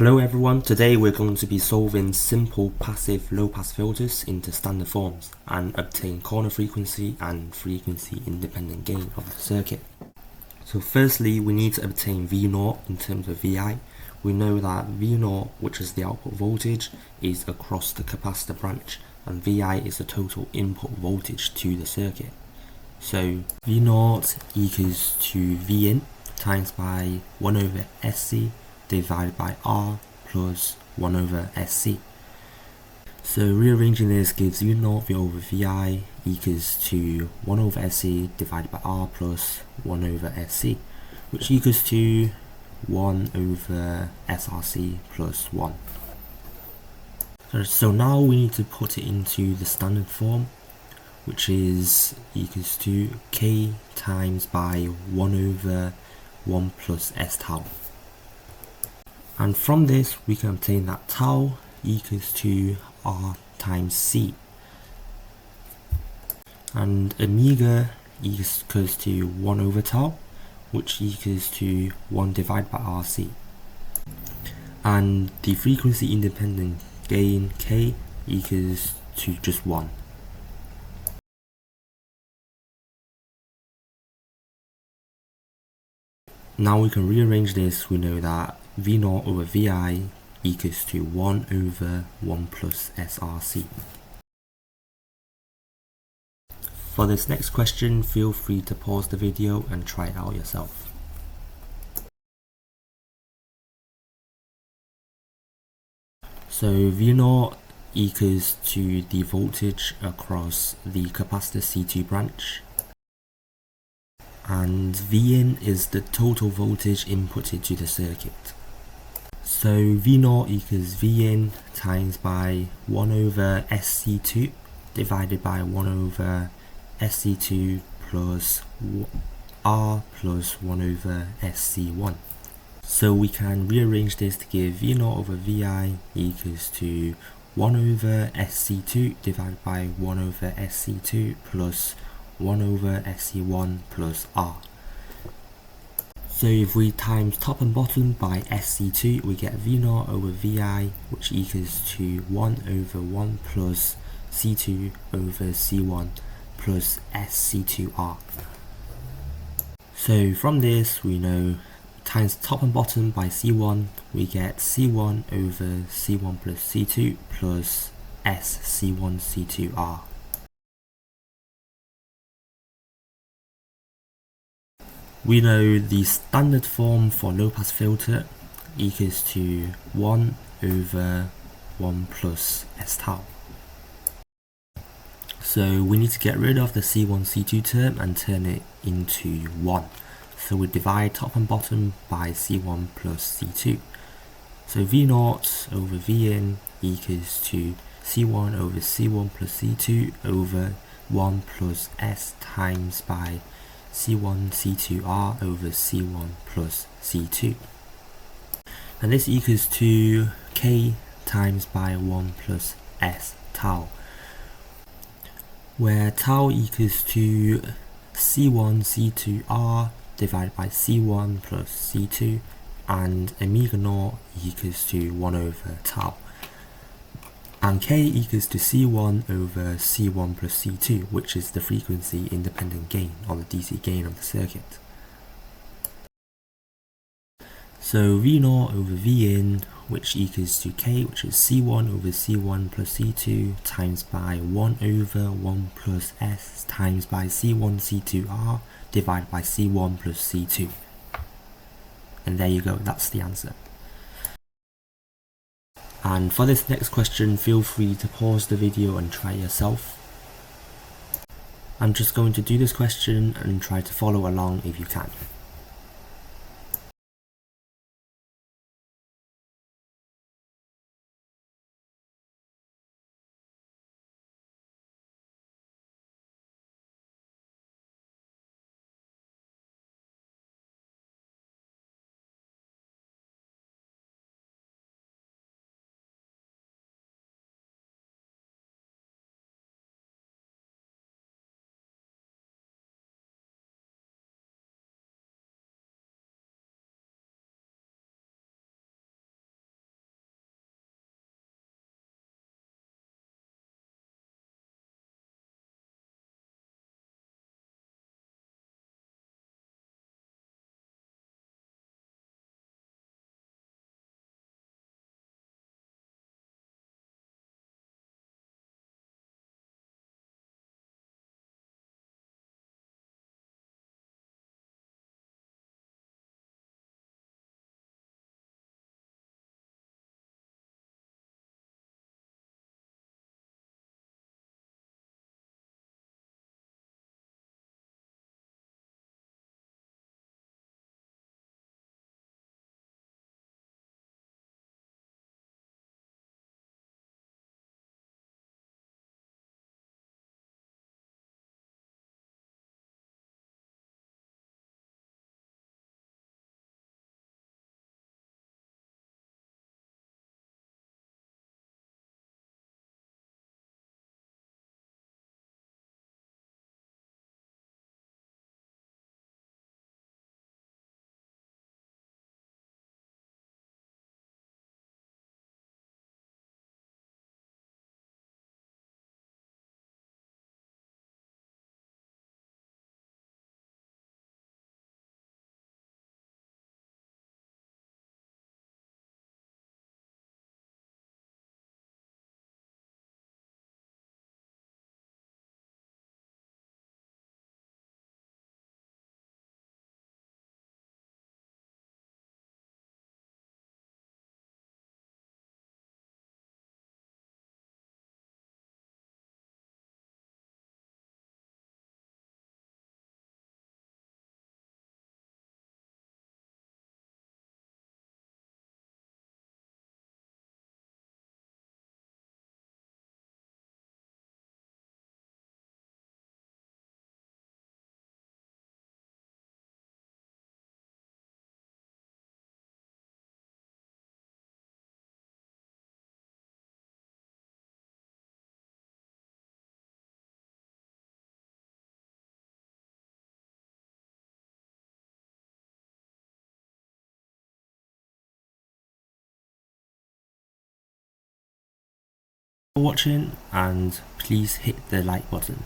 Hello everyone, today we're going to be solving simple passive low-pass filters into standard forms and obtain corner frequency and frequency independent gain of the circuit. So firstly, we need to obtain V0 in terms of Vi. We know that V0, which is the output voltage, is across the capacitor branch, and Vi is the total input voltage to the circuit. So V0 equals to Vin times by 1 over Sc divided by R plus 1 over Sc. So rearranging this gives U0 V over Vi equals to 1 over Sc divided by R plus 1 over Sc, which equals to 1 over SRC plus 1. So now we need to put it into the standard form, which is equals to K times by 1 over 1 plus S tau. And from this we can obtain that tau equals to R times C, and omega equals to 1 over tau, which equals to 1 divided by RC, and the frequency independent gain K equals to just 1. Now we can rearrange this. We know that V0 over Vi equals to 1 over 1 plus SRC. For this next question, feel free to pause the video and try it out yourself. So V0 equals to the voltage across the capacitor C2 branch, and Vin is the total voltage inputted to the circuit. So V0 equals Vin times by 1 over Sc2 divided by 1 over Sc2 plus R plus 1 over Sc1. So we can rearrange this to give V0 over Vi equals to 1 over Sc2 divided by 1 over Sc2 plus 1 over Sc1 plus R. So if we times top and bottom by Sc2, we get V0 over Vi, which equals to 1 over 1 plus C2 over C1 plus Sc2R. So from this we know times top and bottom by C1, we get C1 over C1 plus C2 plus Sc1 C2R. We know the standard form for low-pass filter equals to 1 over 1 plus S tau. So we need to get rid of the C1 C2 term and turn it into 1. So we divide top and bottom by C1 plus C2. So V0 over Vn equals to C1 over C1 plus C2 over 1 plus S times by C1 C2R over C1 plus C2, and this equals to K times by 1 plus S tau, where tau equals to C1 C2R divided by C1 plus C2, and omega naught equals to 1 over tau, and K equals to C1 over C1 plus C2, which is the frequency independent gain or the DC gain of the circuit. So V0 over Vin, which equals to K, which is C1 over C1 plus C2 times by 1 over 1 plus S times by C1 C2R divided by C1 plus C2. And there you go, that's the answer. And for this next question, feel free to pause the video and try it yourself. I'm just going to do this question and try to follow along if you can. for watching, and please hit the like button.